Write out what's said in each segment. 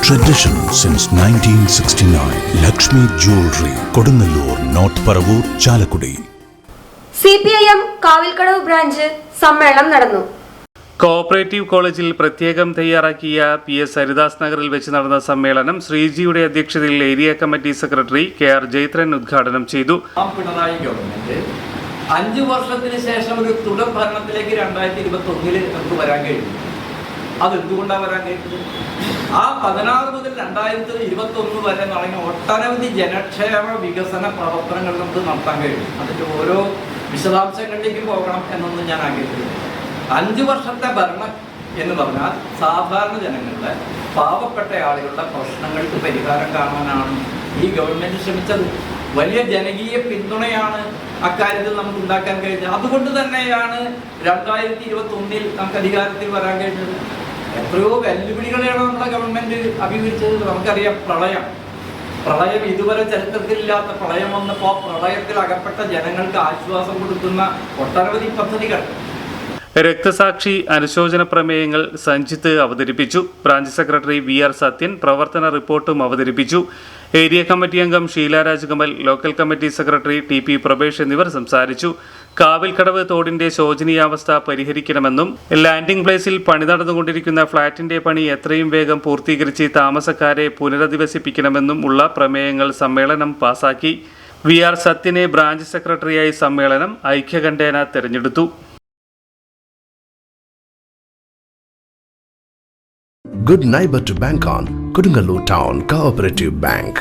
Tradition since 1969. Lakshmi Jewelry, Kodunallur, North Paravur, Chalakudi. CPIM Kavilkadavu branch സമ്മേളനം നടന്നു. Cooperative കോളേജിൽ പ്രത്യേകം തയ്യാറാക്കിയ PS ഹരിദാസ് നഗറിൽ വെച്ച് നടന്ന സമ്മേളനം ശ്രീജിയുടെ അധ്യക്ഷതയിൽ area committee secretary KR Jayathran ഉദ്ഘാടനം ചെയ്തു. പിണറായി ഗവൺമെന്റ് 5 വർഷത്തിന് ശേഷം ഒരു തുടർ ഭരണത്തിലേക്ക് 2021 നമുക്ക് വരാൻ കഴിഞ്ഞു. അത് എന്തുകൊണ്ടാണ് വരാൻ കഴിഞ്ഞത്? ആ 16 മുതൽ 2021 വരെ നടന്ന ഒട്ടനവധി ജനക്ഷേമ വികസന പ്രവർത്തനങ്ങൾ നമുക്ക് നടത്താൻ കഴിയും. അതിൻ്റെ ഓരോ വിശദാംശങ്ങളിലേക്ക് പോകണം എന്നൊന്നും ഞാൻ ആഗ്രഹിക്കുന്നു. 5 വർഷത്തെ ഭരണം എന്ന് പറഞ്ഞാൽ സാധാരണ ജനങ്ങളുടെ, പാവപ്പെട്ട ആളുകളുടെ പ്രശ്നങ്ങൾക്ക് പരിഹാരം കാണാനാണ് ഈ ഗവൺമെൻറ് ശ്രമിച്ചത്. വലിയ ജനകീയ പിന്തുണയാണ് അക്കാര്യത്തിൽ നമുക്ക് ഉണ്ടാക്കാൻ കഴിഞ്ഞത്. അതുകൊണ്ട് തന്നെയാണ് 2021 നമുക്ക് അധികാരത്തിൽ വരാൻ കഴിഞ്ഞത്. എത്രയോ വെല്ലുവിളികളെയാണ് നമ്മുടെ ഗവൺമെൻറ് അഭിമുഖീകരിച്ചത്. നമുക്കറിയാം, പ്രളയം ഇതുവരെ ചരിത്രത്തിലില്ലാത്ത പ്രളയം വന്നപ്പോൾ പ്രളയത്തിൽ അകപ്പെട്ട ജനങ്ങൾക്ക് ആശ്വാസം കൊടുക്കുന്ന ഒട്ടനവധി പദ്ധതികൾ. രക്തസാക്ഷി അനുശോചന പ്രമേയങ്ങൾ സഞ്ജിത്ത് അവതരിപ്പിച്ചു. ബ്രാഞ്ച് സെക്രട്ടറി VR സത്യൻ പ്രവർത്തന റിപ്പോർട്ടും അവതരിപ്പിച്ചു. ഏരിയ കമ്മിറ്റി അംഗം Sheela Rajakamal, local committee secretary TP Prabhesh എന്നിവർ സംസാരിച്ചു. കാവിൽക്കടവ് തോടിന്റെ ശോചനീയാവസ്ഥ പരിഹരിക്കണമെന്നും ലാൻഡിംഗ് പ്ലേസിൽ പണി നടന്നുകൊണ്ടിരിക്കുന്ന ഫ്ളാറ്റിന്റെ പണി എത്രയും വേഗം പൂർത്തീകരിച്ച് താമസക്കാരെ പുനരധിവസിപ്പിക്കണമെന്നും ഉള്ള പ്രമേയങ്ങൾ സമ്മേളനം പാസാക്കി. VR സത്യനെ ബ്രാഞ്ച് സെക്രട്ടറിയായി സമ്മേളനം ഐക്യകണ്ഠേന തെരഞ്ഞെടുത്തു. Good neighbor to bank on. Kodunallur Town Cooperative Bank.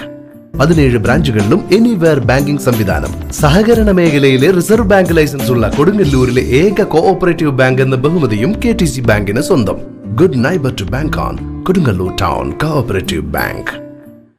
17 ബ്രാഞ്ചുകളിലും എനിവെയർ ബാങ്കിംഗ് സംവിധാനം. സഹകരണ മേഖലയിലെ റിസർവ് ബാങ്ക് ലൈസൻസ് ഉള്ള കൊടുങ്ങല്ലൂരിലെ ഏക കോഓപ്പറേറ്റീവ് ബാങ്ക് എന്ന ബഹുമതിയും KTC ബാങ്കിന് സ്വന്തം. Good neighbor to bank on. Kodunallur Town Cooperative Bank.